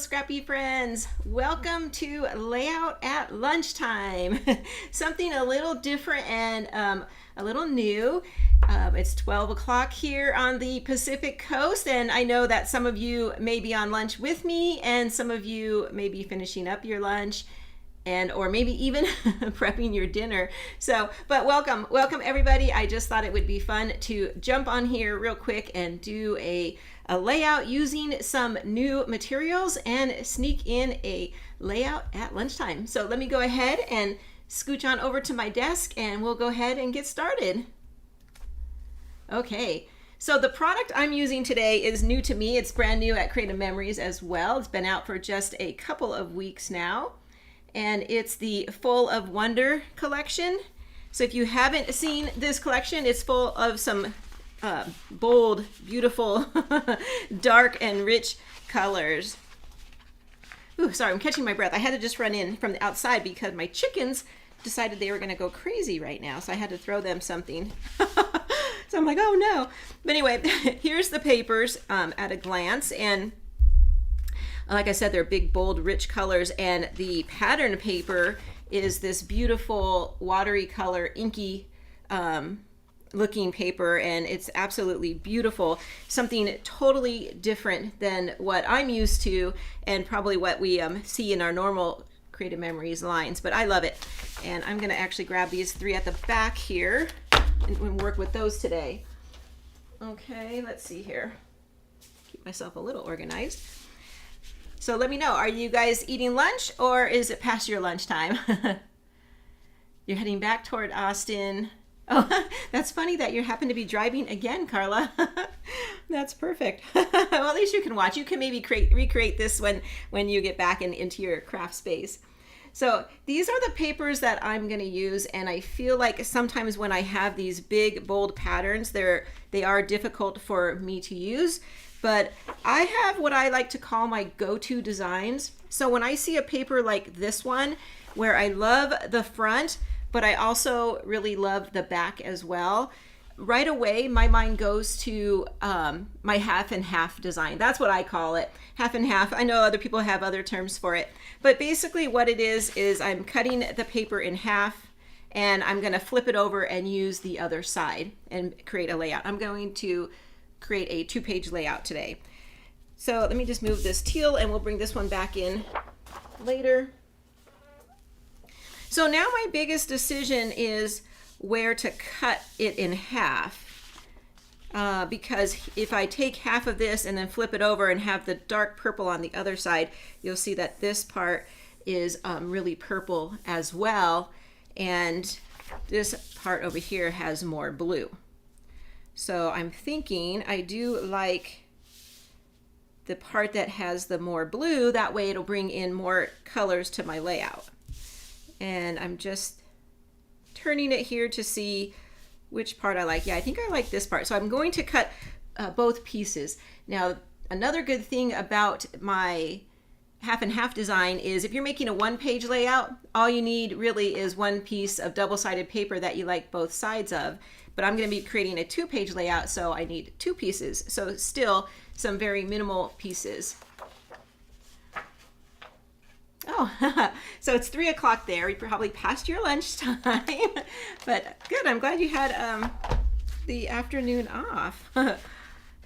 Scrappy friends. Welcome to Layout at Lunchtime. Something a little different and a little new. It's 12 o'clock here on the Pacific Coast, and I know that some of you may be on lunch with me and some of you may be finishing up your lunch and or maybe even prepping your dinner. But welcome everybody. I just thought it would be fun to jump on here real quick and do a layout using some new materials and sneak in a layout at lunchtime. So let me go ahead and scooch on over to my desk and we'll go ahead and get started. Okay, so the product I'm using today is new to me. It's brand new at Creative Memories as well. It's been out for just a couple of weeks now, and it's the Full of Wonder collection. So if you haven't seen this collection, it's full of some bold, beautiful, dark and rich colors. Ooh, sorry, I'm catching my breath. I had to just run in from the outside because my chickens decided they were going to go crazy right now, so I had to throw them something. So I'm like, oh no. But anyway, here's the papers at a glance, and like I said, they're big, bold, rich colors, and the pattern paper is this beautiful watery color, inky looking paper, and it's absolutely beautiful. Something totally different than what I'm used to and probably what we see in our normal Creative Memories lines, but I love it. And I'm going to actually grab these three at the back here and work with those today. Okay, let's see here. Keep myself a little organized. So let me know, are you guys eating lunch or is it past your lunchtime? You're heading back toward Austin. Oh, that's funny that you happen to be driving again, Carla. That's perfect. Well, at least you can watch. You can maybe recreate this when you get back into your craft space. So these are the papers that I'm going to use, and I feel like sometimes when I have these big, bold patterns, they are difficult for me to use. But I have what I like to call my go-to designs. So when I see a paper like this one, where I love the front, but I also really love the back as well, right away my mind goes to my half and half design. That's what I call it, half and half. I know other people have other terms for it, but basically what it is I'm cutting the paper in half and I'm going to flip it over and use the other side and create a layout. I'm going to create a 2-page layout today. So let me just move this teal and we'll bring this one back in later. So now my biggest decision is where to cut it in half, because if I take half of this and then flip it over and have the dark purple on the other side, you'll see that this part is really purple as well, and this part over here has more blue. So I'm thinking I do like the part that has the more blue, that way it'll bring in more colors to my layout. And I'm just turning it here to see which part I like. Yeah, I think I like this part. So I'm going to cut both pieces. Now, another good thing about my half and half design is if you're making a 1-page layout, all you need really is one piece of double-sided paper that you like both sides of. But I'm going to be creating a 2-page layout, so I need 2 pieces. So still some very minimal pieces. Oh, so it's 3 o'clock there. You probably passed your lunchtime, but good. I'm glad you had the afternoon off.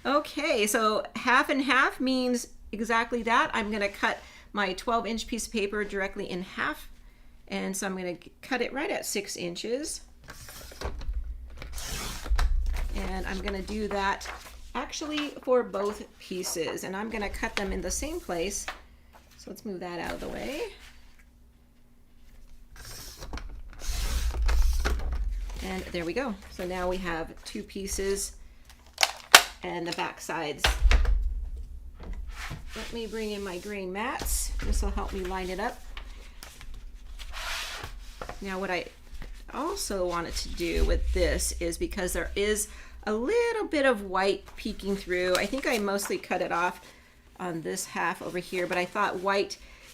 Okay, so half and half means exactly that. I'm going to cut my 12-inch piece of paper directly in half, and so I'm going to cut it right at 6 inches. And I'm going to do that actually for both pieces, and I'm going to cut them in the same place. So let's move that out of the way. And there we go. So now we have 2 pieces and the back sides. Let me bring in my grain mats. This will help me line it up. Now what I also wanted to do with this is, because there is a little bit of white peeking through, I think I mostly cut it off on this half over here, but I thought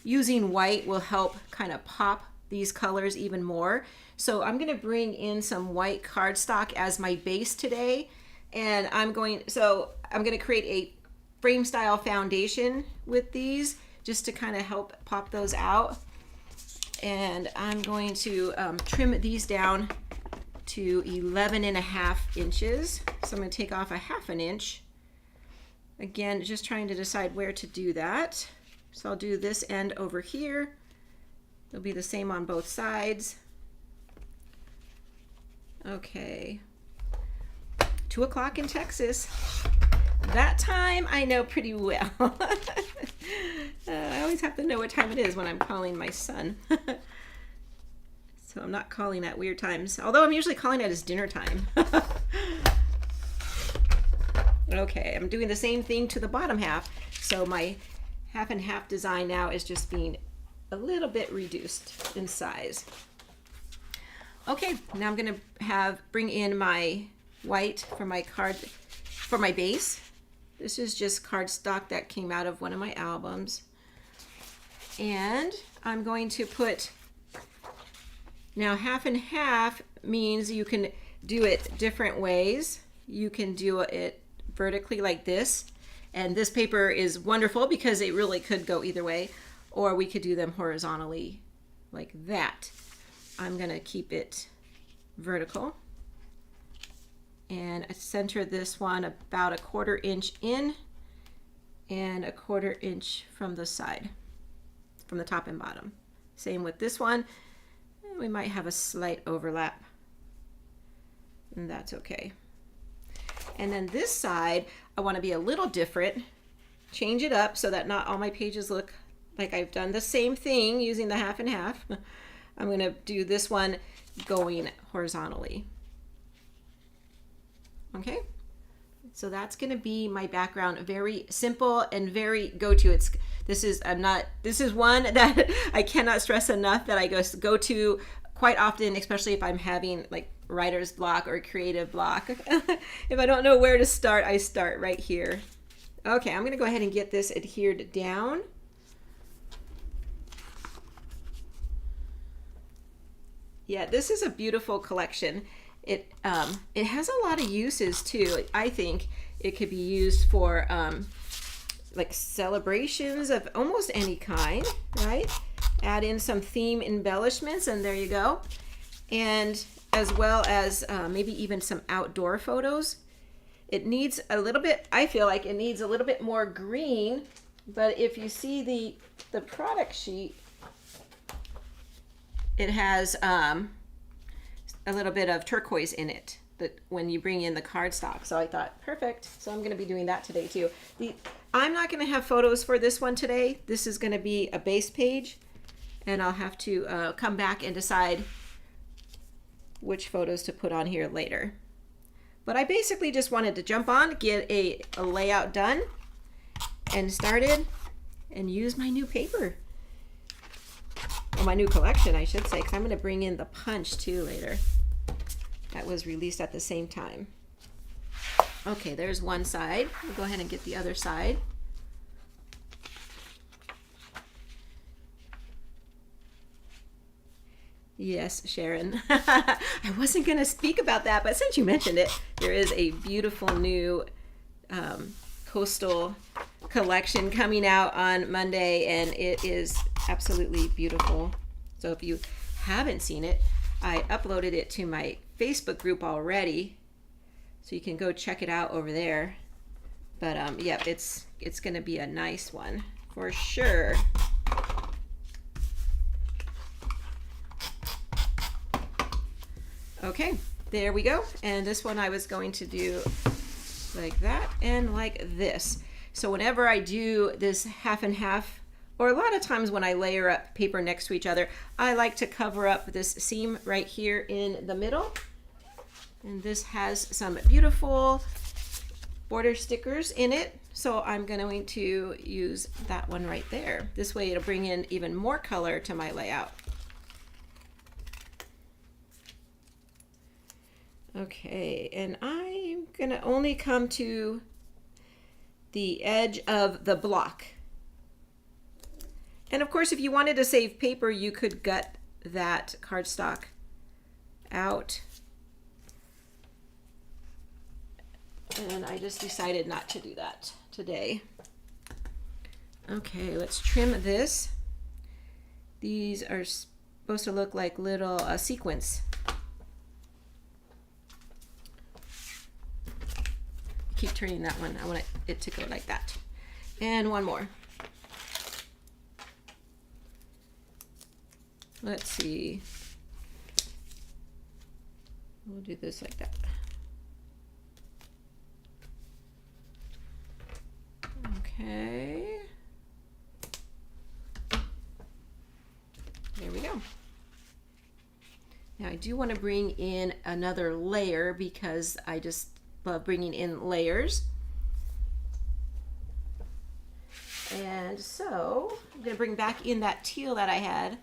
using white will help kind of pop these colors even more. So I'm going to bring in some white cardstock as my base today, and I'm going to create a frame style foundation with these just to kind of help pop those out. And I'm going to trim these down to 11.5 inches. So I'm going to take off 1/2 inch. Again, just trying to decide where to do that. So I'll do this end over here. It'll be the same on both sides. Okay. 2 o'clock in Texas. That time I know pretty well. I always have to know what time it is when I'm calling my son. So I'm not calling at weird times, although I'm usually calling at his dinner time. Okay, I'm doing the same thing to the bottom half. So my 1/2 and 1/2 design now is just being a little bit reduced in size. Okay, now I'm gonna bring in my white for my base. This is just cardstock that came out of one of my albums. And I'm going to put, now 1/2 and 1/2 means you can do it different ways. You can do it vertically like this. And this paper is wonderful because it really could go either way. Or we could do them horizontally like that. I'm gonna keep it vertical. And I center this one about 1/4 inch in and 1/4 inch from the side, from the top and bottom. Same with this one. We might have a slight overlap, and that's okay. And then this side, I want to be a little different, change it up so that not all my pages look like I've done the same thing using the 1/2 and 1/2. I'm going to do this one going horizontally. Okay, so that's going to be my background. Very simple and very go-to. This is one that I cannot stress enough that I go to quite often, especially if I'm having like writer's block or creative block. If I don't know where to start, I start right here. Okay, I'm going to go ahead and get this adhered down. Yeah, this is a beautiful collection. It has a lot of uses too. I think it could be used for like celebrations of almost any kind, right? Add in some theme embellishments and there you go. And as well as maybe even some outdoor photos. It needs a little bit, I feel like it needs a little bit more green, but if you see the product sheet, it has a little bit of turquoise in it when you bring in the cardstock. So I thought, perfect. So I'm going to be doing that today too. I'm not going to have photos for this one today. This is going to be a base page, and I'll have to come back and decide which photos to put on here later. But I basically just wanted to jump on, get a layout done, and started, and use my new paper. Well, my new collection, I should say, because I'm going to bring in the punch too later. That was released at the same time. Okay, there's one side. We'll go ahead and get the other side. Yes, Sharon. I wasn't going to speak about that, but since you mentioned it, there is a beautiful new coastal collection coming out on Monday, and it is absolutely beautiful. So if you haven't seen it, I uploaded it to my Facebook group already, so you can go check it out over there. But yeah, it's going to be a nice one for sure. Okay, there we go. And this one I was going to do like that and like this. So whenever I do this 1/2 and 1/2, or a lot of times when I layer up paper next to each other, I like to cover up this seam right here in the middle. And this has some beautiful border stickers in it. So I'm going to use that one right there. This way it'll bring in even more color to my layout. Okay, and I'm gonna only come to the edge of the block. And of course, if you wanted to save paper, you could gut that cardstock out. And I just decided not to do that today. Okay, let's trim this. These are supposed to look like little sequins. Keep turning that one. I want it to go like that. And one more. Let's see. We'll do this like that. Okay. There we go. Now I do want to bring in another layer because I just love bringing in layers. And so I'm going to bring back in that teal that I had.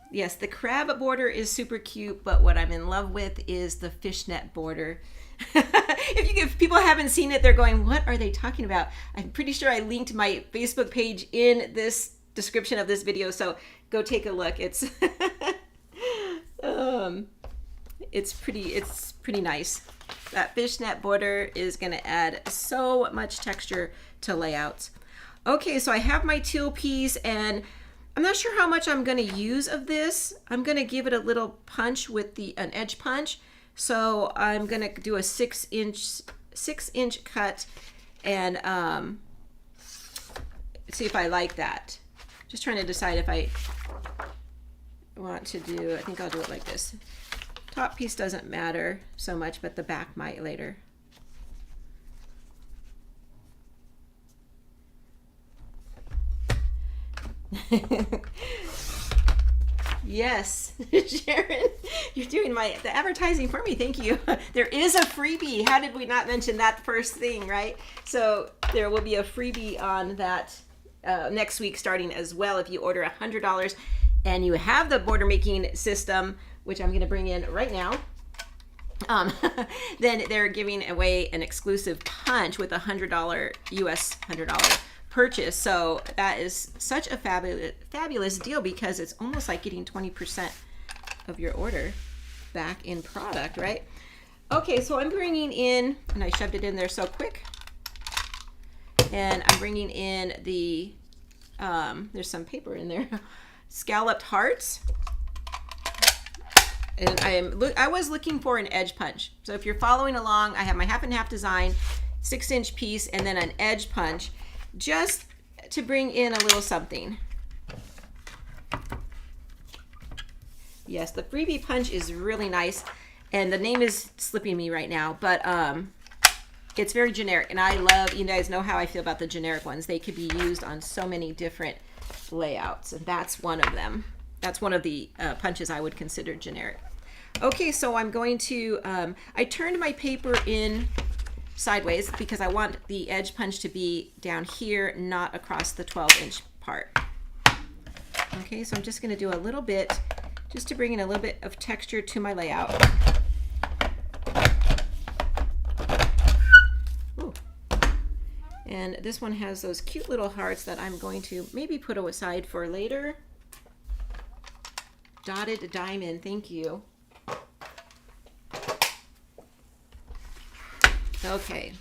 Yes, the crab border is super cute, but what I'm in love with is the fishnet border. If people haven't seen it, they're going, what are they talking about? I'm pretty sure I linked my Facebook page in this description of this video, so go take a look. It's it's pretty nice. That fishnet border is going to add so much texture to layouts. Okay, so I have my teal piece, and I'm not sure how much I'm going to use of this. I'm going to give it a little punch with an edge punch. So I'm going to do a 6-inch cut and see if I like that. Just trying to decide if I want to do, I think I'll do it like this. Top piece doesn't matter so much, but the back might later. Yes, Sharon, you're doing the advertising for me. Thank you. There is a freebie. How did we not mention that first thing, right? So there will be a freebie on that next week starting as well. If you order $100 and you have the border making system, which I'm going to bring in right now, then they're giving away an exclusive punch with $100 US $100 purchase. So that is such a fabulous deal because it's almost like getting 20% of your order back in product, right? Okay, so I'm bringing in, and I shoved it in there so quick, and I'm bringing in the there's some paper in there, Scalloped Hearts. And I was looking for an edge punch. So if you're following along, I have my half and half design, 6-inch piece, and then an edge punch, just to bring in a little something. Yes, the freebie punch is really nice, and the name is slipping me right now, but it's very generic, and I love, you guys know how I feel about the generic ones. They could be used on so many different layouts, and that's one of them. That's one of the punches I would consider generic. Okay, so I'm going to, I turned my paper in sideways because I want the edge punch to be down here, not across the 12-inch part. Okay, so I'm just going to do a little bit, just to bring in a little bit of texture to my layout. Ooh. And this one has those cute little hearts that I'm going to maybe put aside for later. Dotted diamond, thank you. Okay,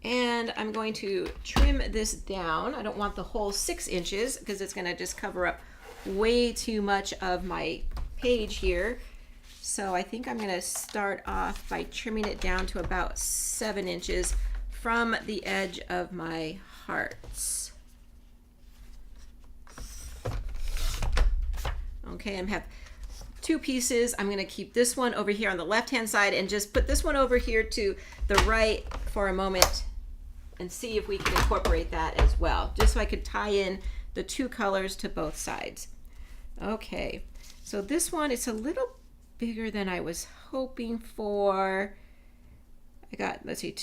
and I'm going to trim this down. I don't want the whole 6 inches because it's going to just cover up way too much of my page here. So I think I'm going to start off by trimming it down to about 7 inches from the edge of my hearts. Okay, I have 2 pieces. I'm going to keep this one over here on the left hand side and just put this one over here to the right for a moment and see if we can incorporate that as well, just so I could tie in the 2 colors to both sides. Okay, so this one, it's a little bigger than I was hoping for. I got, let's see,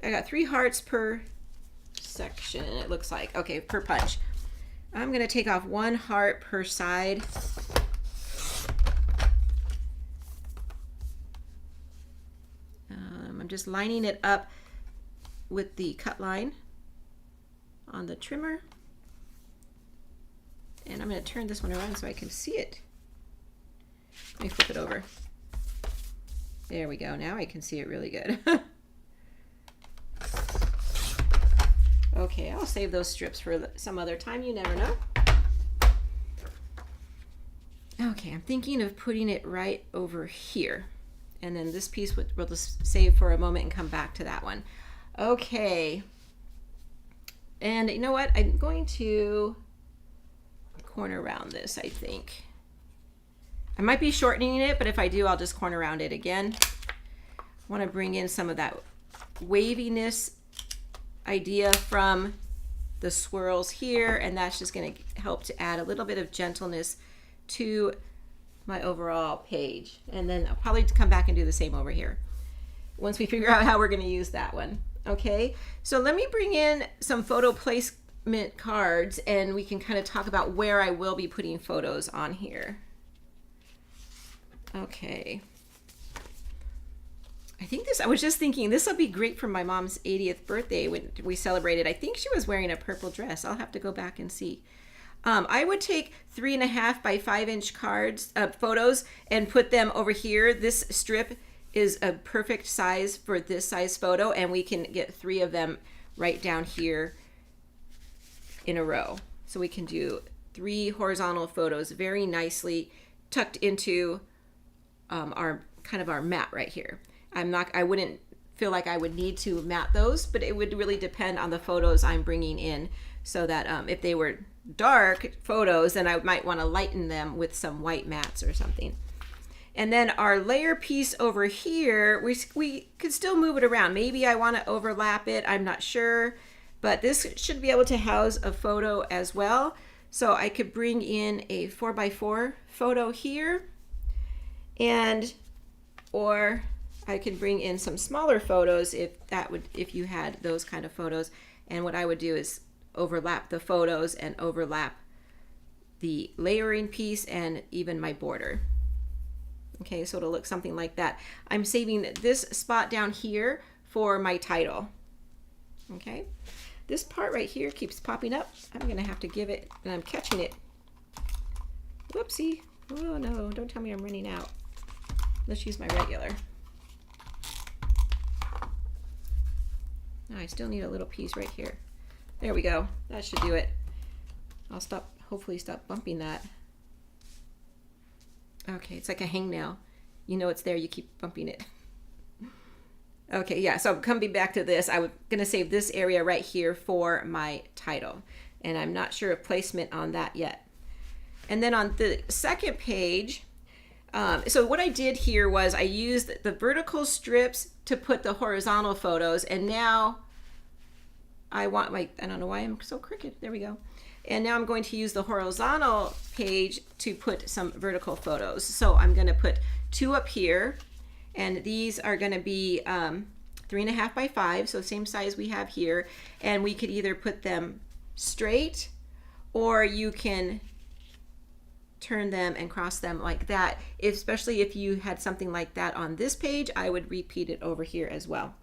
I got 3 hearts per section, it looks like. Okay, per punch. I'm going to take off 1 heart per side. I'm just lining it up with the cut line on the trimmer. And I'm going to turn this one around so I can see it. Let me flip it over. There we go. Now I can see it really good. Okay, I'll save those strips for some other time. You never know. Okay, I'm thinking of putting it right over here. And then this piece we'll just save for a moment and come back to that one. Okay. And you know what? I'm going to corner around this, I think. I might be shortening it, but if I do, I'll just corner around it again. I want to bring in some of that waviness idea from the swirls here, and that's just going to help to add a little bit of gentleness to my overall page. And then I'll probably come back and do the same over here once we figure out how we're going to use that one. Okay, so let me bring in some photo placement cards and we can kind of talk about where I will be putting photos on here. Okay. I think I was just thinking this will be great for my mom's 80th birthday when we celebrated. I think she was wearing a purple dress. I'll have to go back and see. I would take 3.5 by 5 inch cards, photos, and put them over here. This strip is a perfect size for this size photo, and we can get 3 of them right down here in a row. So we can do 3 horizontal photos very nicely tucked into our mat right here. I wouldn't feel like I would need to mat those, but it would really depend on the photos I'm bringing in, so that if they were dark photos, then I might want to lighten them with some white mats or something. And then our layer piece over here, we could still move it around. Maybe I want to overlap it, I'm not sure, but this should be able to house a photo as well. So I could bring in a 4x4 photo here, or I could bring in some smaller photos if you had those kind of photos. And what I would do is overlap the photos and overlap the layering piece and even my border. Okay, so it'll look something like that. I'm saving this spot down here for my title. Okay, this part right here keeps popping up. I'm gonna have to give it, and I'm catching it. Whoopsie. Oh no, don't tell me I'm running out. Let's use my regular. Oh, I still need a little piece right here. There we go. That should do it. I'll hopefully stop bumping that. Okay, it's like a hangnail. You know it's there, you keep bumping it. Okay, yeah, so coming back to this, I'm gonna save this area right here for my title. And I'm not sure of placement on that yet. And then on the second page, so what I did here was I used the vertical strips to put the horizontal photos, and now I want I don't know why I'm so crooked. There we go. And now I'm going to use the horizontal page to put some vertical photos. So I'm going to put 2 up here, and these are going to be 3.5 by 5, so same size we have here. And we could either put them straight, or you can turn them and cross them like that. Especially if you had something like that on this page, I would repeat it over here as well.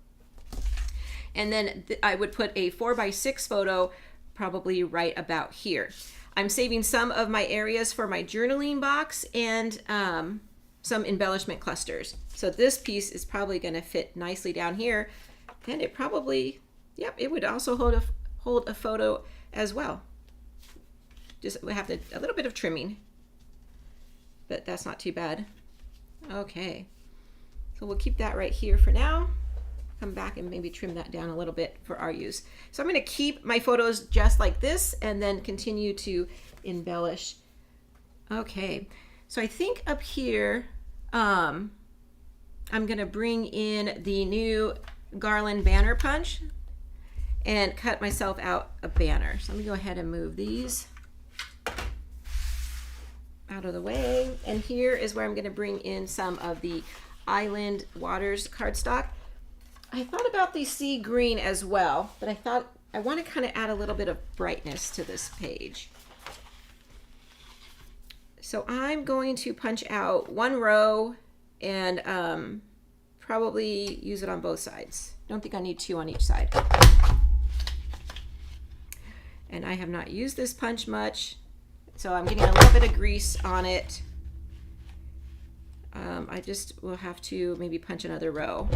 And then I would put a 4x6 photo probably right about here. I'm saving some of my areas for my journaling box and some embellishment clusters. So this piece is probably going to fit nicely down here, and it probably, yep, it would also hold a photo as well. Just we have a little bit of trimming, but that's not too bad. Okay, so we'll keep that right here for now. Come back and maybe trim that down a little bit for our use. So I'm going to keep my photos just like this and then continue to embellish. Okay, so I think up here I'm going to bring in the new Garland banner punch and cut myself out a banner. So let me go ahead and move these out of the way. And here is where I'm going to bring in some of the Island Waters cardstock. I thought about the sea green as well, but I thought I want to kind of add a little bit of brightness to this page. So I'm going to punch out 1 row and probably use it on both sides. Don't think I need 2 on each side. And I have not used this punch much, so I'm getting a little bit of grease on it. I just will have to maybe punch another row.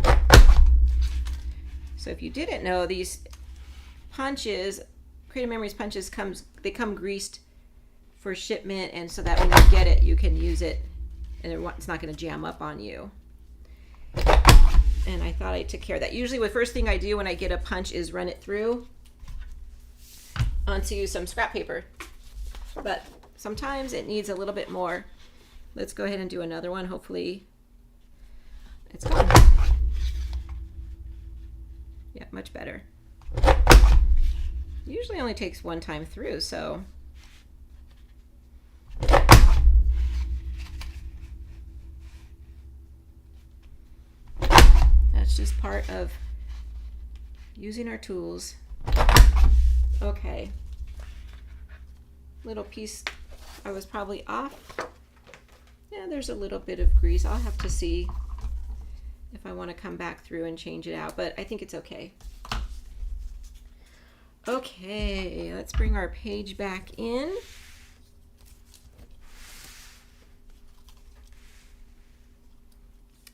So if you didn't know, these punches, Creative Memories punches they come greased for shipment, and so that when you get it, you can use it and it's not going to jam up on you. And I thought I took care of that. Usually the first thing I do when I get a punch is run it through onto some scrap paper. But sometimes it needs a little bit more. Let's go ahead and do another one. Hopefully it's gone. Yeah, much better. Usually only takes one time through, so. That's just part of using our tools. Okay. Little piece I was probably off. Yeah, there's a little bit of grease. I'll have to see if I want to come back through and change it out, but I think it's okay. Okay, let's bring our page back in.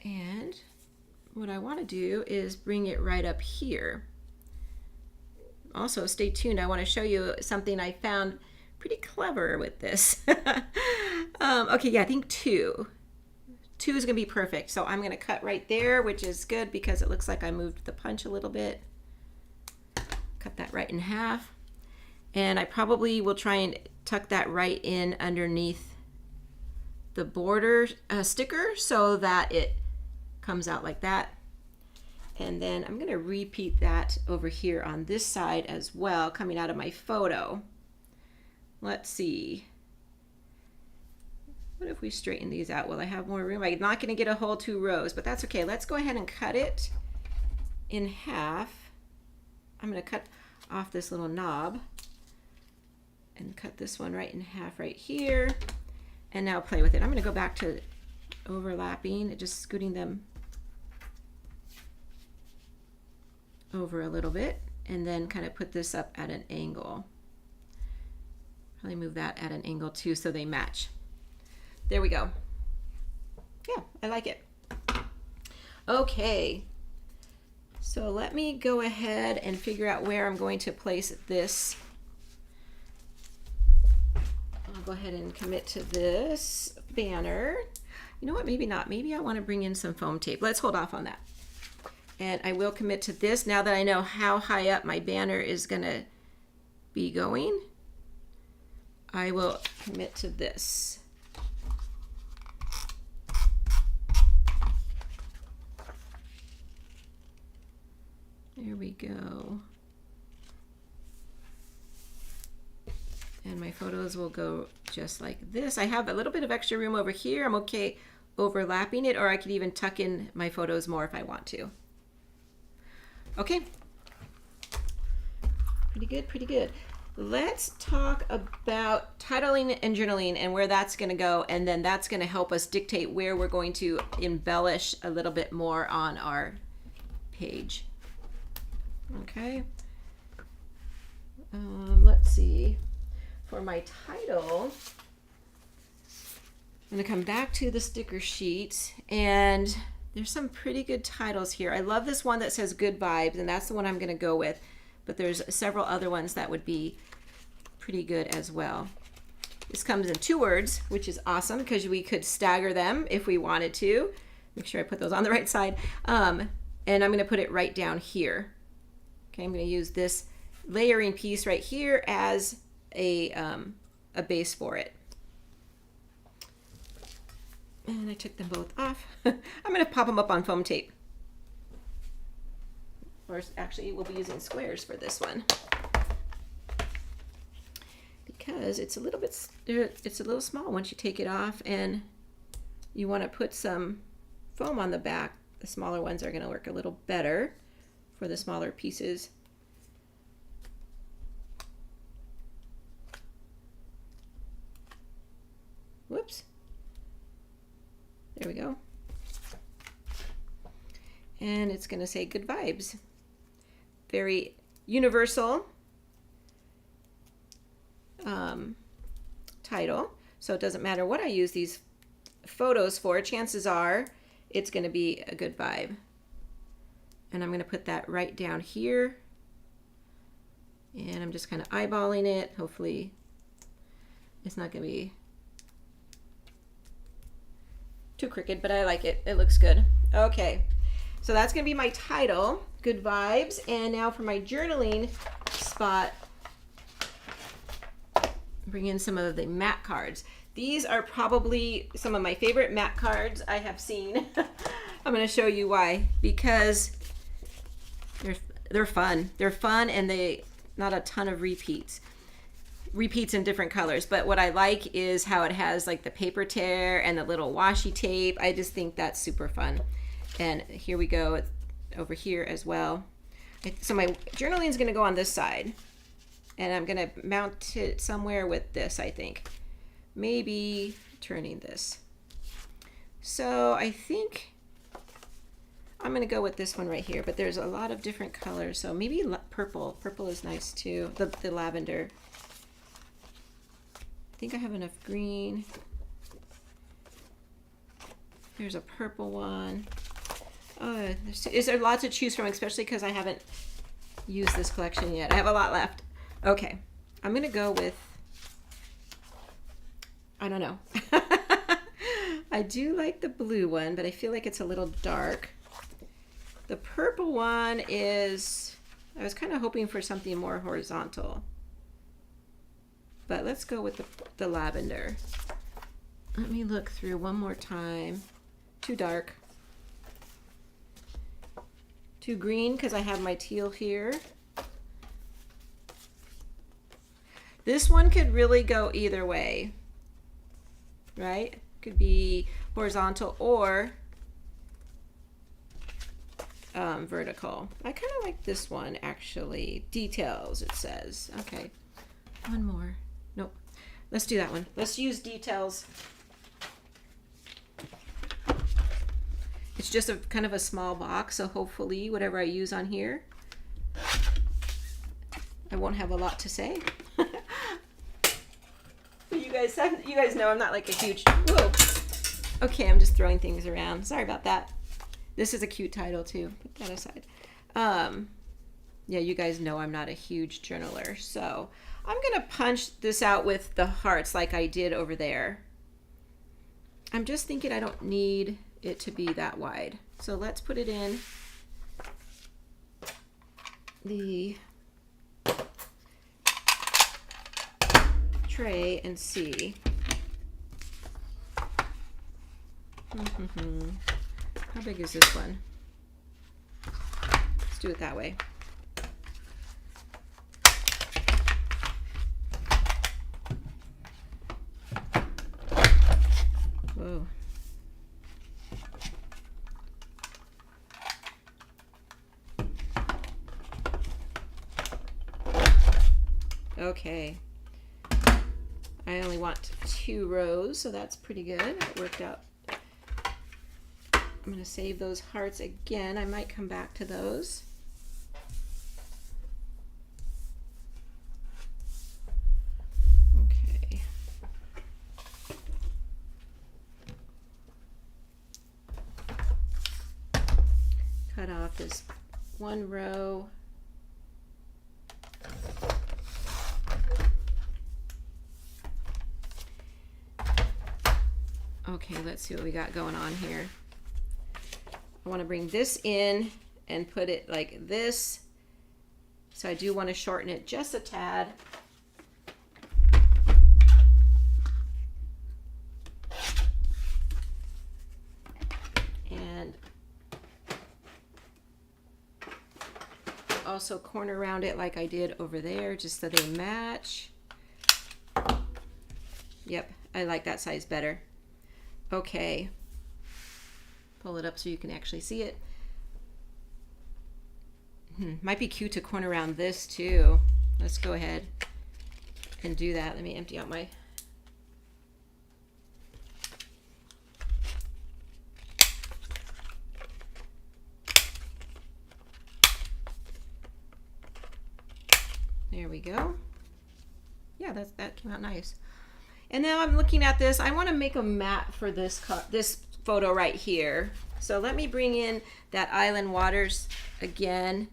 And what I want to do is bring it right up here. Also, stay tuned. I want to show you something I found pretty clever with this. Okay, yeah, I think 2. 2 is going to be perfect. So I'm going to cut right there, which is good because it looks like I moved the punch a little bit. Cut that right in half. And I probably will try and tuck that right in underneath the border sticker so that it comes out like that. And then I'm going to repeat that over here on this side as well, coming out of my photo. Let's see. What if we straighten these out? Will I have more room? I'm not going to get a whole 2 rows, but that's okay. Let's go ahead and cut it in half. I'm going to cut off this little knob and cut this one right in half right here. And now play with it. I'm going to go back to overlapping, just scooting them over a little bit, and then kind of put this up at an angle. Probably move that at an angle too so they match. There we go. Yeah, I like it. Okay, so let me go ahead and figure out where I'm going to place this. I'll go ahead and commit to this banner. You know what, maybe not. Maybe I want to bring in some foam tape. Let's hold off on that. And I will commit to this now that I know how high up my banner is going to be going. I will commit to this. There we go. And my photos will go just like this. I have a little bit of extra room over here. I'm okay overlapping it, or I could even tuck in my photos more if I want to. Okay. Pretty good, pretty good. Let's talk about titling and journaling and where that's going to go, and then that's going to help us dictate where we're going to embellish a little bit more on our page. Okay. Let's see. For my title, I'm going to come back to the sticker sheet, and there's some pretty good titles here. I love this one that says Good Vibes, and that's the one I'm going to go with, but there's several other ones that would be pretty good as well. This comes in 2 words, which is awesome because we could stagger them if we wanted to. Make sure I put those on the right side. And I'm going to put it right down here. Okay, I'm going to use this layering piece right here as a base for it. And I took them both off. I'm going to pop them up on foam tape. Or actually, we'll be using squares for this one. Because it's a little small once you take it off, and you want to put some foam on the back. The smaller ones are going to work a little better for the smaller pieces. Whoops. There we go. And it's going to say Good Vibes. Very universal title. So it doesn't matter what I use these photos for. Chances are it's going to be a good vibe. And I'm going to put that right down here. And I'm just kind of eyeballing it. Hopefully it's not going to be too crooked, but I like it. It looks good. Okay, so that's going to be my title, Good Vibes. And now for my journaling spot, bring in some of the matte cards. These are probably some of my favorite matte cards I have seen. I'm going to show you why. Because they're fun. They're fun, and they not a ton of repeats in different colors. But what I like is how it has like the paper tear and the little washi tape. I just think that's super fun. And here we go over here as well. So my journaling is going to go on this side, and I'm going to mount it somewhere with this, I think. Maybe turning this. So I think I'm going to go with this one right here, but there's a lot of different colors. So maybe purple. Purple is nice too. The lavender. I think I have enough green. There's a purple one. Oh, is there lots to choose from, especially because I haven't used this collection yet. I have a lot left. Okay, I'm gonna go with, I don't know. I do like the blue one, but I feel like it's a little dark. The purple one is, I was kind of hoping for something more horizontal. But let's go with the lavender. Let me look through one more time. Too dark. Too green because I have my teal here. This one could really go either way, right? Could be horizontal or vertical. I kind of like this one actually. Details, it says. Okay, one more. Nope. Let's do that one. Let's use details. It's just a kind of a small box, so hopefully whatever I use on here, I won't have a lot to say. You guys know I'm not like a huge, whoa. Okay, I'm just throwing things around. Sorry about that. This is a cute title too. Put that aside. Yeah, you guys know I'm not a huge journaler, so I'm gonna punch this out with the hearts like I did over there. I'm just thinking I don't need it to be that wide. So let's put it in the tray and see. How big is this one? Let's do it that way. Whoa. Okay. I only want 2 rows, so that's pretty good. It worked out. I'm going to save those hearts again. I might come back to those. Okay. Cut off this one row. Okay, let's see what we got going on here. I want to bring this in and put it like this. So I do want to shorten it just a tad. And also corner around it like I did over there, just so they match. Yep, I like that size better. Okay, pull it up so you can actually see it. Might be cute to corner around this too. Let's go ahead and do that. Let me empty out my... There we go. Yeah, that came out nice. And now I'm looking at this. I want to make a mat for this photo right here. So let me bring in that Island Waters again.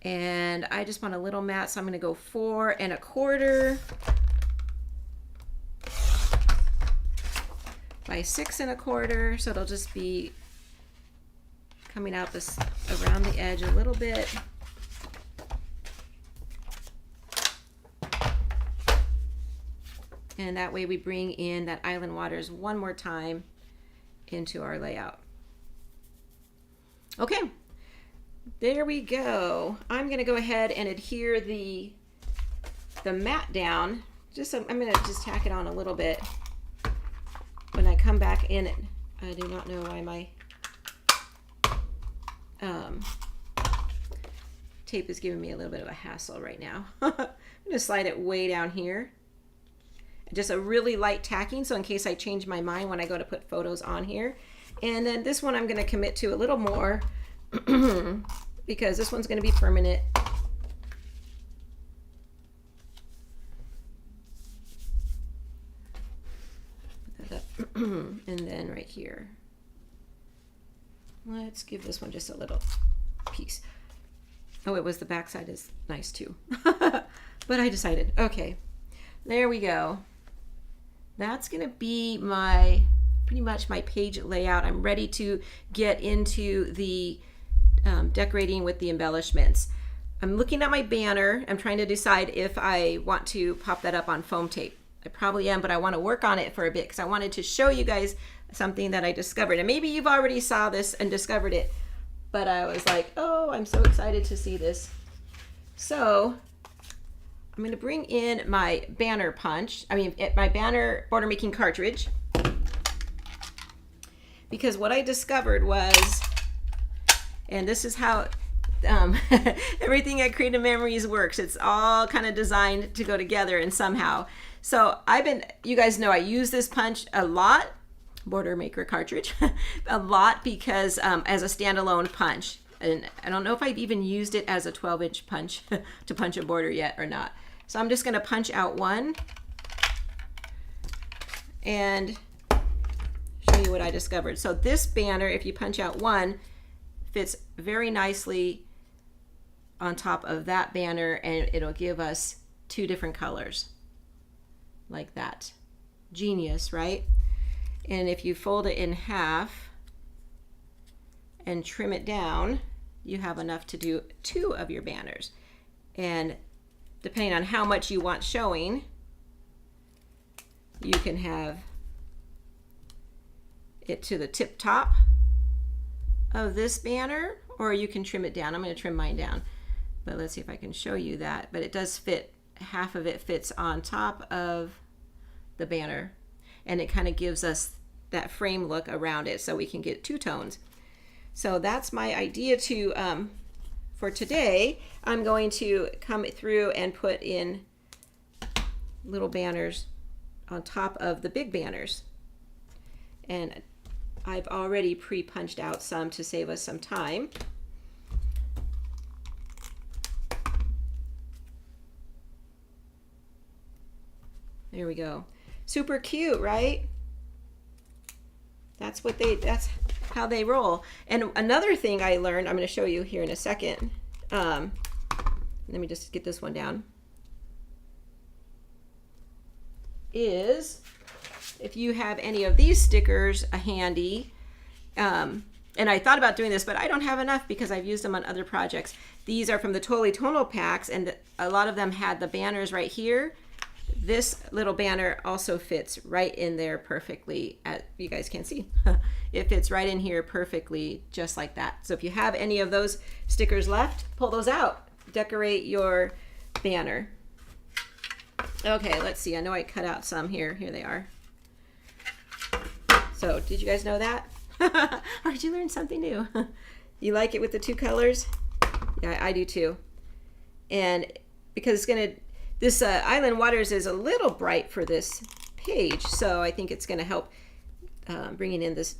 And I just want a little mat, so I'm going to go 4 1/4 by 6 1/4. So it'll just be coming out this around the edge a little bit. And that way we bring in that Island Waters one more time into our layout. Okay, there we go. I'm going to go ahead and adhere the mat down. I'm going to just tack it on a little bit. When I come back in, I do not know why my tape is giving me a little bit of a hassle right now. I'm going to slide it way down here. Just a really light tacking, so in case I change my mind when I go to put photos on here. And then this one I'm going to commit to a little more because this one's going to be permanent. Put that up. And then right here, let's give this one just a little piece. Oh, it was the back side is nice too. But I decided, okay, there we go. That's going to be pretty much my page layout. I'm ready to get into the decorating with the embellishments. I'm looking at my banner. I'm trying to decide if I want to pop that up on foam tape. I probably am, but I want to work on it for a bit because I wanted to show you guys something that I discovered. And maybe you've already saw this and discovered it, but I was like, oh, I'm so excited to see this. So I'm going to bring in my banner punch, my banner border making cartridge, because what I discovered was, and this is how everything at Creative Memories works. It's all kind of designed to go together and somehow. So you guys know I use this punch a lot, border maker cartridge, a lot because as a standalone punch. And I don't know if I've even used it as a 12-inch punch to punch a border yet or not. So I'm just going to punch out one and show you what I discovered. So this banner, if you punch out one, fits very nicely on top of that banner, and it'll give us 2 different colors like that. Genius, right? And if you fold it in half and trim it down, you have enough to do 2 of your banners. And depending on how much you want showing, you can have it to the tip top of this banner, or you can trim it down. I'm going to trim mine down, but let's see if I can show you that. But it does fit, half of it fits on top of the banner, and it kind of gives us that frame look around it so we can get 2 tones. So that's my idea for today. I'm going to come through and put in little banners on top of the big banners. And I've already pre-punched out some to save us some time. There we go. Super cute, right? That's how they roll. And another thing I learned, I'm going to show you here in a second. Let me just get this one down. Is if you have any of these stickers handy, and I thought about doing this, but I don't have enough because I've used them on other projects. These are from the Totally Tonal packs, and a lot of them had the banners right here. This little banner also fits right in there perfectly. You guys can see. It fits right in here perfectly, just like that. So if you have any of those stickers left, pull those out. Decorate your banner. Okay, let's see. I know I cut out some here. Here they are. So did you guys know that? Or did you learn something new? You like it with the 2 colors? Yeah, I do too. And because this Island Waters is a little bright for this page, so I think it's going to help bringing in this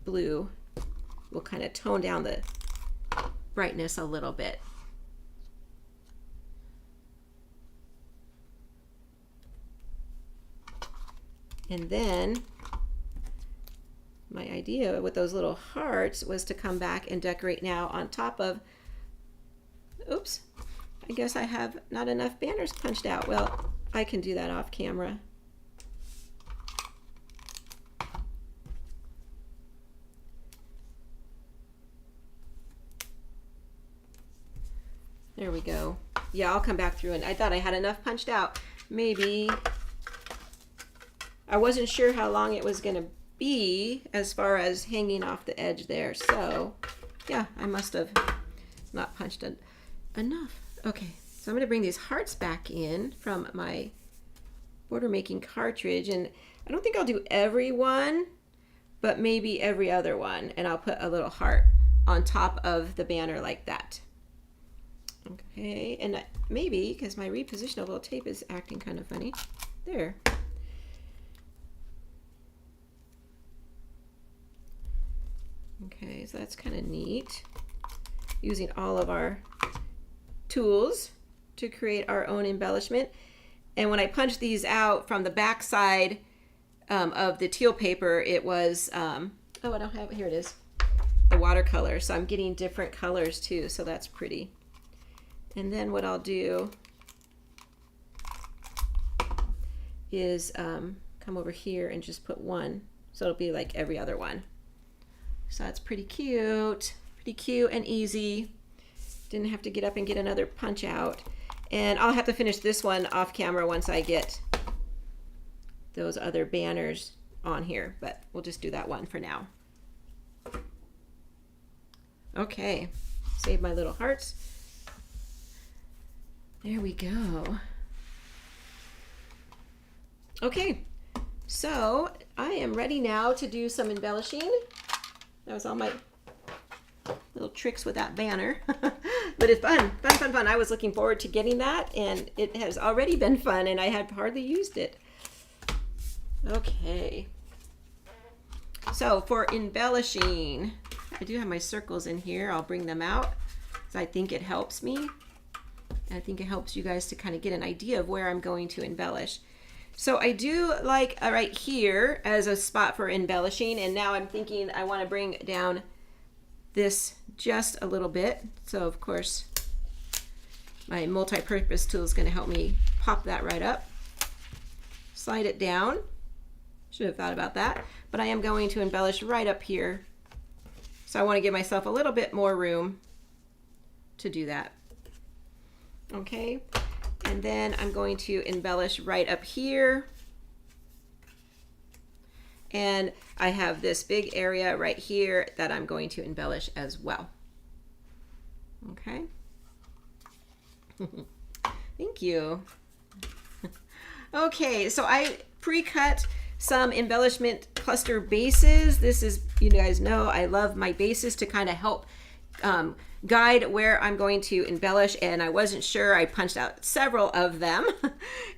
blue. Will kind of tone down the brightness a little bit. And then my idea with those little hearts was to come back and decorate now on top of oops, I guess I have not enough banners punched out. Well, I can do that off camera. There we go. Yeah, I'll come back through, and I thought I had enough punched out. Maybe. I wasn't sure how long it was going to be as far as hanging off the edge there. So, yeah, I must have not punched enough. Okay, so I'm going to bring these hearts back in from my border making cartridge, and I don't think I'll do every one, but maybe every other one, and I'll put a little heart on top of the banner like that. Okay, and maybe, because my repositionable tape is acting kind of funny, there. Okay, so that's kind of neat. Using all of our tools to create our own embellishment. And when I punched these out from the back side of the teal paper, it was, oh, I don't have it, here it is, the watercolor. So I'm getting different colors too, so that's pretty. And then what I'll do is come over here and just put one. So it'll be like every other one. So that's pretty cute and easy. Didn't have to get up and get another punch out. And I'll have to finish this one off camera once I get those other banners on here, but we'll just do that one for now. Okay, save my little hearts. There we go. Okay, so I am ready now to do some embellishing. That was all my little tricks with that banner. But it's fun. I was looking forward to getting that, and it has already been fun, and I had hardly used it. Okay. So for embellishing, I do have my circles in here. I'll bring them out because I think it helps me. I think it helps you guys to kind of get an idea of where I'm going to embellish. So I do like right here as a spot for embellishing, and now I'm thinking I want to bring down this just a little bit. So of course my multi-purpose tool is going to help me pop that right up. Slide it down. Should have thought about that. But I am going to embellish right up here. So I want to give myself a little bit more room to do that. Okay, and then I'm going to embellish right up here. And I have this big area right here that I'm going to embellish as well. Okay. Thank you. Okay, so I pre-cut some embellishment cluster bases. This is, you guys know, I love my bases to kind of help guide where I'm going to embellish, and I wasn't sure. I punched out several of them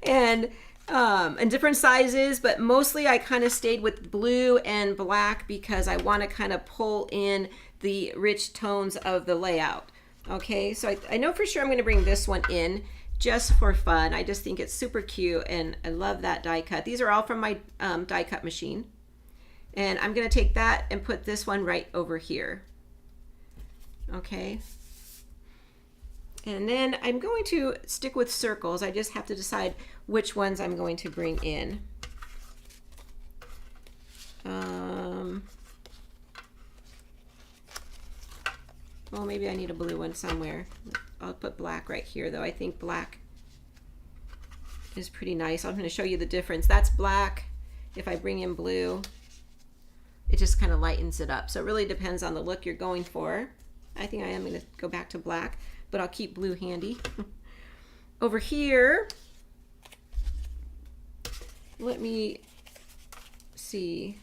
and in different sizes, but mostly I kind of stayed with blue and black because I want to kind of pull in the rich tones of the layout. Okay, so I know for sure I'm going to bring this one in just for fun. I just think it's super cute, and I love that die cut. These are all from my die cut machine, and I'm going to take that and put this one right over here. Okay, and then I'm going to stick with circles. I just have to decide which ones I'm going to bring in. Well, maybe I need a blue one somewhere. I'll put black right here, though. I think black is pretty nice. I'm going to show you the difference. That's black. If I bring in blue, it just kind of lightens it up. So it really depends on the look you're going for. I think I am going to go back to black, but I'll keep blue handy. Over here, let me see.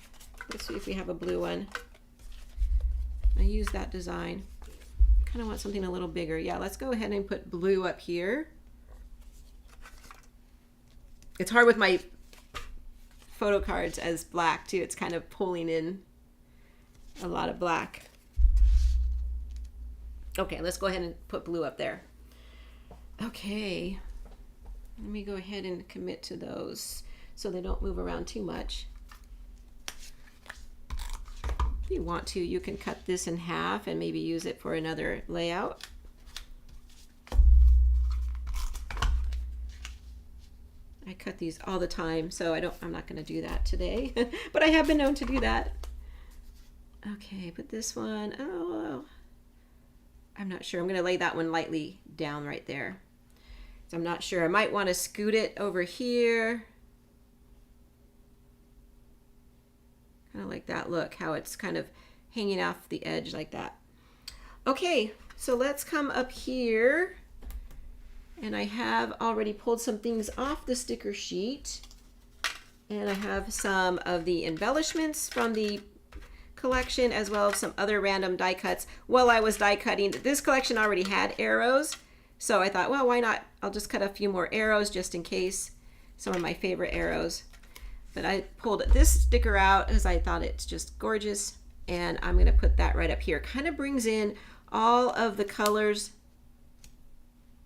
Let's see if we have a blue one. I use that design. Kind of want something a little bigger. Yeah, let's go ahead and put blue up here. It's hard with my photo cards as black too. It's kind of pulling in a lot of black. Okay, let's go ahead and put blue up there. Okay, let me go ahead and commit to those so they don't move around too much. If you want to, you can cut this in half and maybe use it for another layout. I cut these all the time, so I'm not going to do that today, but I have been known to do that. Okay, but this one, oh, I'm not sure. I'm going to lay that one lightly down right there. So I'm not sure. I might want to scoot it over here. Kind of like that look, how it's kind of hanging off the edge like that. Okay, so let's come up here. And I have already pulled some things off the sticker sheet. And I have some of the embellishments from the collection, as well as some other random die cuts. While I was die cutting, this collection already had arrows. So I thought, well, why not? I'll just cut a few more arrows just in case. Some of my favorite arrows. But I pulled this sticker out because I thought it's just gorgeous. And I'm going to put that right up here. Kind of brings in all of the colors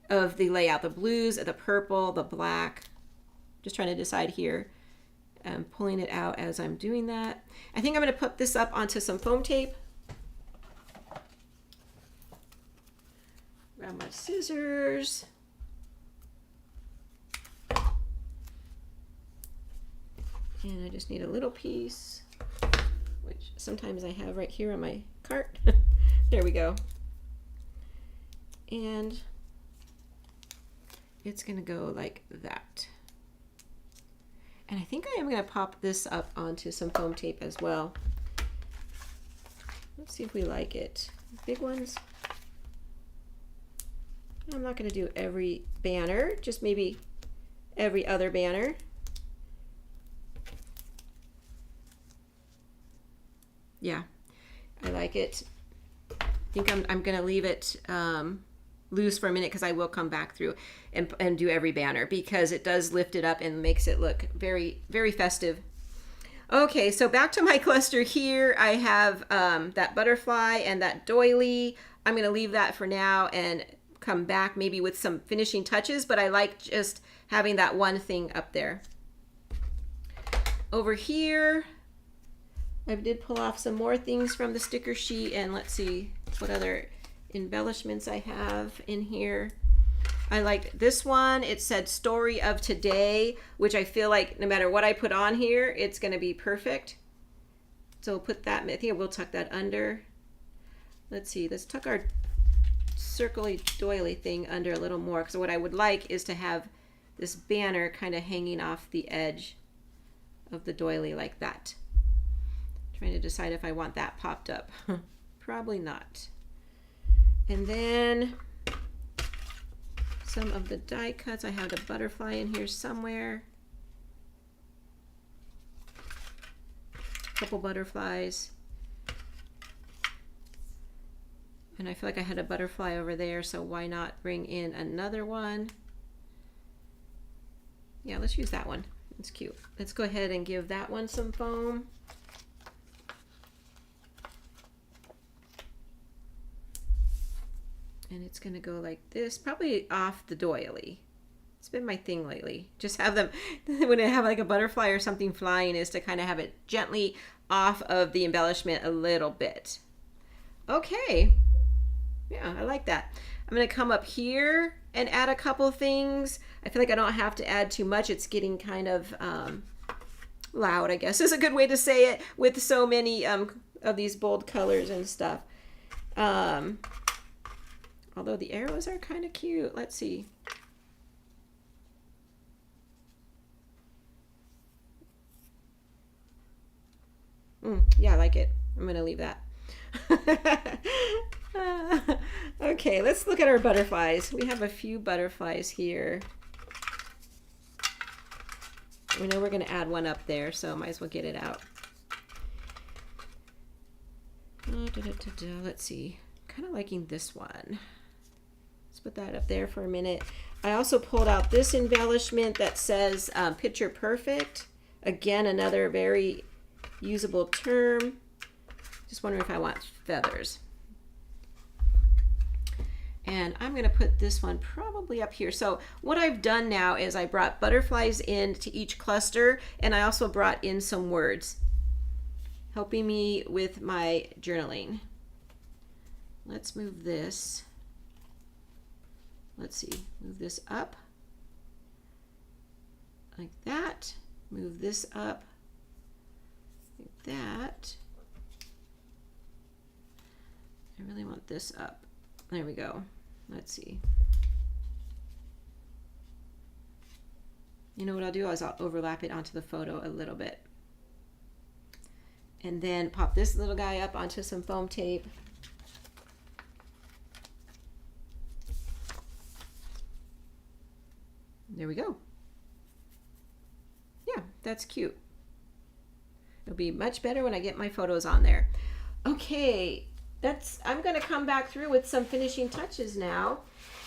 of the layout, the blues, the purple, the black. Just trying to decide here. I'm pulling it out as I'm doing that. I think I'm going to put this up onto some foam tape. Grab my scissors. And I just need a little piece, which sometimes I have right here on my cart. There we go. And it's going to go like that. And I think I am going to pop this up onto some foam tape as well. Let's see if we like it. Big ones. I'm not going to do every banner, just maybe every other banner. Yeah, I like it. I think I'm going to leave it loose for a minute because I will come back through and do every banner because it does lift it up and makes it look very, very festive. Okay, so back to my cluster here. I have that butterfly and that doily. I'm going to leave that for now and come back maybe with some finishing touches, but I like just having that one thing up there. Over here, I did pull off some more things from the sticker sheet, and let's see what other embellishments I have in here. I liked this one. It said story of today, which I feel like no matter what I put on here, it's going to be perfect. So we'll put that, I think we'll tuck that under. Let's see, let's tuck our circly doily thing under a little more, because what I would like is to have this banner kind of hanging off the edge of the doily like that. Trying to decide if I want that popped up. Probably not. And then some of the die cuts. I have the butterfly in here somewhere. A couple butterflies. And I feel like I had a butterfly over there, so why not bring in another one? Yeah, let's use that one. It's cute. Let's go ahead and give that one some foam. And it's going to go like this, probably off the doily. It's been my thing lately. Just have them, when I have like a butterfly or something flying, is to kind of have it gently off of the embellishment a little bit. Okay. Yeah, I like that. I'm going to come up here and add a couple things. I feel like I don't have to add too much. It's getting kind of loud, I guess is a good way to say it, with so many of these bold colors and stuff. Although the arrows are kind of cute. Let's see. Yeah, I like it. I'm going to leave that. Okay, let's look at our butterflies. We have a few butterflies here. We know we're going to add one up there, so might as well get it out. Let's see. Kind of liking this one. Let's put that up there for a minute. I also pulled out this embellishment that says picture perfect. Again, another very usable term. Just wondering if I want feathers. And I'm going to put this one probably up here. So what I've done now is I brought butterflies into each cluster, and I also brought in some words, helping me with my journaling. Let's move this. Let's see, move this up like that. Move this up like that. I really want this up. There we go. Let's see. You know what I'll do is I'll overlap it onto the photo a little bit. And then pop this little guy up onto some foam tape. There we go. Yeah, that's cute. It'll be much better when I get my photos on there. Okay, I'm going to come back through with some finishing touches now.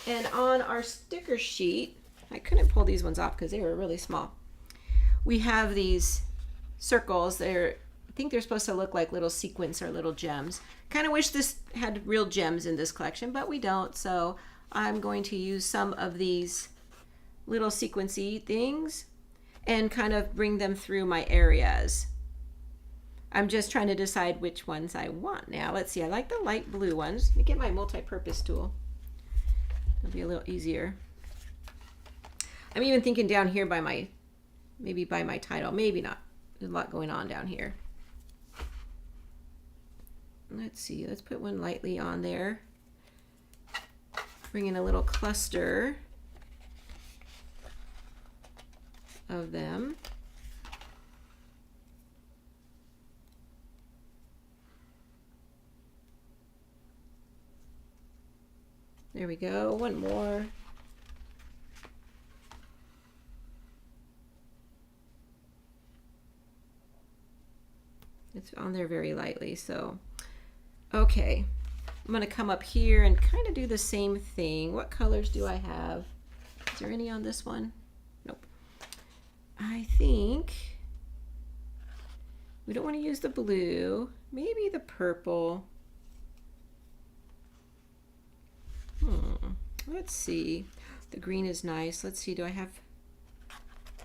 And on our sticker sheet, I couldn't pull these ones off because they were really small. We have these circles. I think they're supposed to look like little sequins or little gems. Kind of wish this had real gems in this collection, but we don't. So I'm going to use some of these little sequency things and kind of bring them through my areas. I'm just trying to decide which ones I want now. Let's see, I like the light blue ones. Let me get my multi-purpose tool. It'll be a little easier. I'm even thinking down here by my, maybe by my title, maybe not. There's a lot going on down here. Let's see, let's put one lightly on there. Bring in a little cluster of them. There we go, one more. It's on there very lightly, so okay. I'm gonna come up here and kind of do the same thing. What colors do I have? Is there any on this one? Nope. I think we don't want to use the blue, maybe the purple. Let's see. The green is nice. Let's see, do I have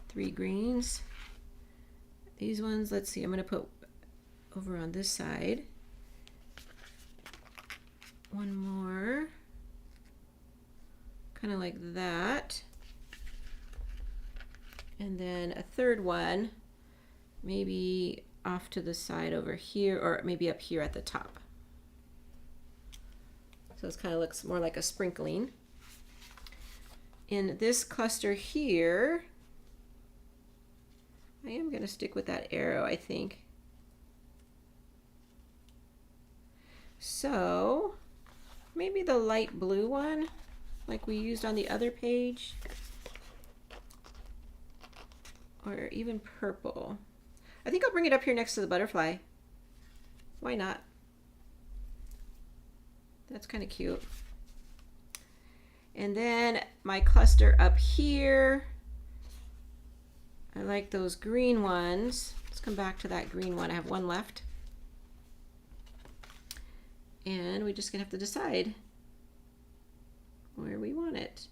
3 greens? These ones, let's see, I'm going to put over on this side. One more. Kind of like that. And then a third one, maybe off to the side over here, or maybe up here at the top. So this kind of looks more like a sprinkling. In this cluster here, I am going to stick with that arrow, I think. So maybe the light blue one, like we used on the other page, or even purple. I think I'll bring it up here next to the butterfly. Why not? That's kind of cute. And then my cluster up here, I like those green ones. Let's come back to that green one. I have one left. And we're just gonna have to decide where we want it.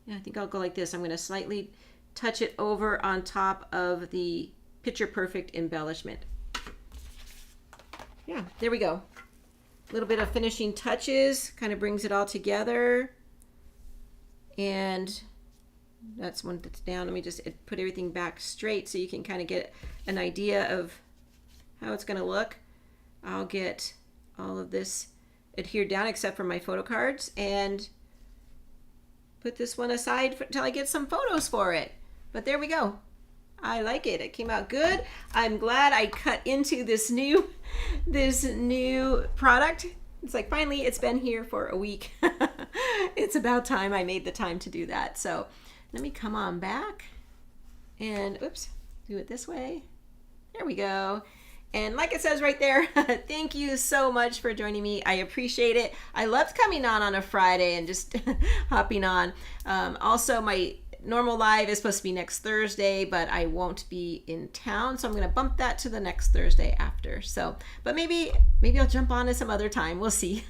Yeah, I think I'll go like this. I'm gonna slightly touch it over on top of the Picture Perfect embellishment. Yeah, there we go. A little bit of finishing touches, kind of brings it all together. And that's one that's down. Let me just put everything back straight so you can kind of get an idea of how it's gonna look. I'll get all of this adhered down except for my photo cards and put this one aside until I get some photos for it. But there we go. I like it. It came out good. I'm glad I cut into this new product. It's like finally it's been here for a week. It's about time I made the time to do that. So let me come on back and oops, do it this way. There we go. And like it says right there, thank you so much for joining me. I appreciate it. I loved coming on a Friday and just hopping on. Also, my normal live is supposed to be next Thursday, but I won't be in town, so I'm going to bump that to the next Thursday after. So, but maybe I'll jump on at some other time. We'll see.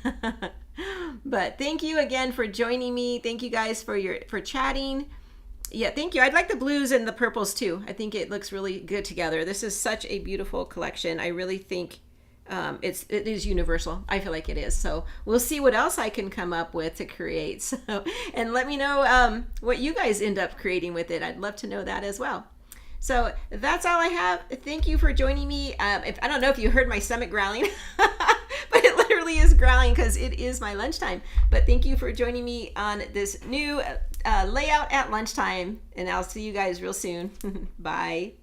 But thank you again for joining me. Thank you guys for chatting. Yeah, thank you. I'd like the blues and the purples too. I think it looks really good together. This is such a beautiful collection. I really think it is universal. I feel like it is. So we'll see what else I can come up with to create. So, and let me know what you guys end up creating with it. I'd love to know that as well. So that's all I have. Thank you for joining me. I don't know if you heard my stomach growling, but it literally is growling because it is my lunchtime. But thank you for joining me on this new layout at lunchtime, and I'll see you guys real soon. Bye.